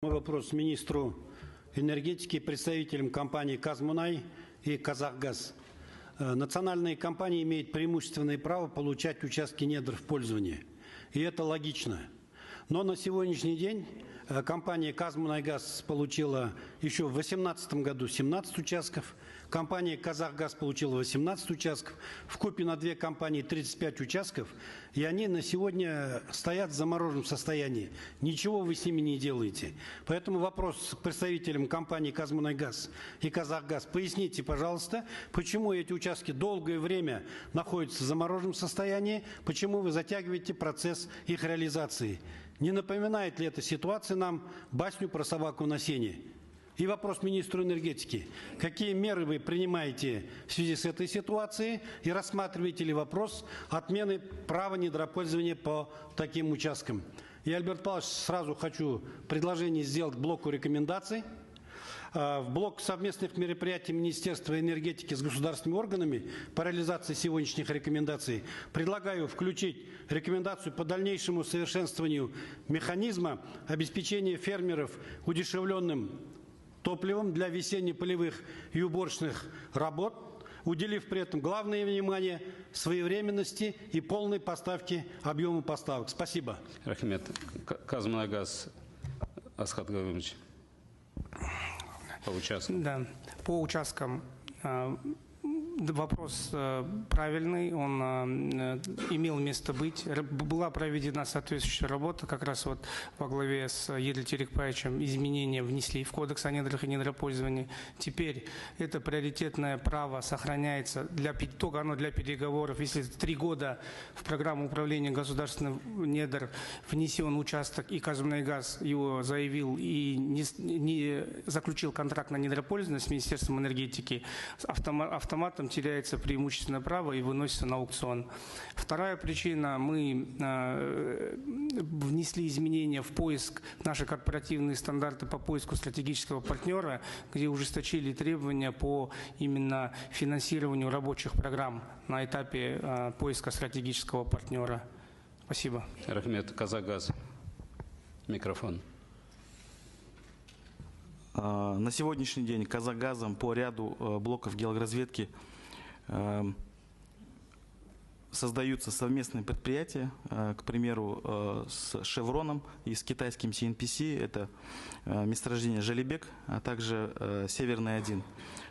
Мой вопрос министру энергетики и представителям компаний «Казмунай» и «Казахгаз». Национальные компании имеют преимущественное право получать участки недр в пользование. И это логично. Но на сегодняшний день компания «Казмунайгаз» получила еще в 2018 году 17 участков, компания «Казахгаз» получила 18 участков, вкупе на две компании 35 участков, и они на сегодня стоят в замороженном состоянии. Ничего вы с ними не делаете. Поэтому вопрос к представителям компании «Казмунайгаз» и «Казахгаз». Поясните, пожалуйста, почему эти участки долгое время находятся в замороженном состоянии, почему вы затягиваете процесс их реализации? Не напоминает ли эта ситуация нам басню про собаку на сене? И вопрос министру энергетики. Какие меры вы принимаете в связи с этой ситуацией и рассматриваете ли вопрос отмены права недропользования по таким участкам? И, Альберт Павлович, сразу хочу предложение сделать к блоку рекомендаций. В блок совместных мероприятий Министерства энергетики с государственными органами по реализации сегодняшних рекомендаций предлагаю включить рекомендацию по дальнейшему совершенствованию механизма обеспечения фермеров удешевленным топливом для весенне-полевых и уборочных работ, уделив при этом главное внимание своевременности и полной поставке объема поставок. Спасибо. Рахмет. Казмунайгаз Асхат Галимович. По участкам. Да, по участкам вопрос правильный, он имел место быть. Была проведена соответствующая работа, как раз вот во главе с Едиль Терекбаевичем изменения внесли в Кодекс о недрах и недропользовании. Теперь это приоритетное право сохраняется только оно для переговоров. Если 3 года в программу управления государственных недр внесен участок, и Казмунайгаз его заявил и не заключил контракт на недропользование с Министерством энергетики, автоматом теряется преимущественное право и выносится на аукцион. Вторая причина: мы внесли изменения в поиск, наши корпоративные стандарты по поиску стратегического партнера, где ужесточили требования по именно финансированию рабочих программ на этапе поиска стратегического партнера. Спасибо. Рахмет. Казахгаз. Микрофон. На сегодняшний день Казахгазом по ряду блоков геологоразведки создаются совместные предприятия, к примеру, с Шевроном и с китайским CNPC, это месторождение Желебек, а также Северный-1.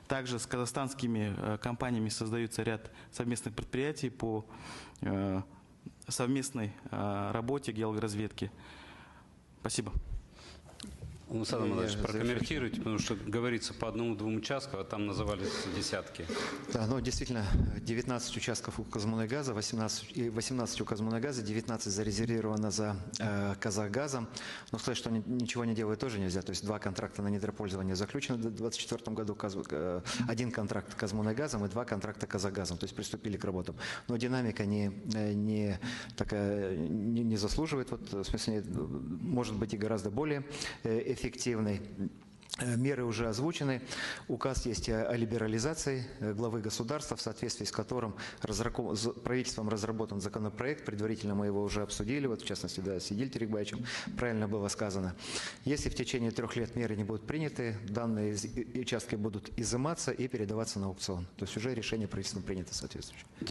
Также с казахстанскими компаниями создаются ряд совместных предприятий по совместной работе геологоразведки. Спасибо. Мусаил Амадович, прокомментируйте, потому что говорится по 1-2 участкам, а там назывались десятки. Да, ну действительно, 19 участков у Казмунайгаза, 18 у Казмунайгаза, 19 зарезервировано за Казахгазом. Но сказать, что они ничего не делают, тоже нельзя. То есть 2 контракта на недропользование заключены в 2024 году, 1 контракт Казмунайгазом и 2 контракта Казахгазом. То есть приступили к работам. Но динамика не заслуживает, вот, в смысле, может быть и гораздо более эффективной. Меры уже озвучены. Указ есть о либерализации главы государства, в соответствии с которым правительством разработан законопроект. Предварительно мы его уже обсудили, вот в частности, да, с Едиль Терекбаевичем, правильно было сказано. Если в течение 3 лет меры не будут приняты, данные участки будут изыматься и передаваться на аукцион. То есть уже решение правительства принято соответствующее.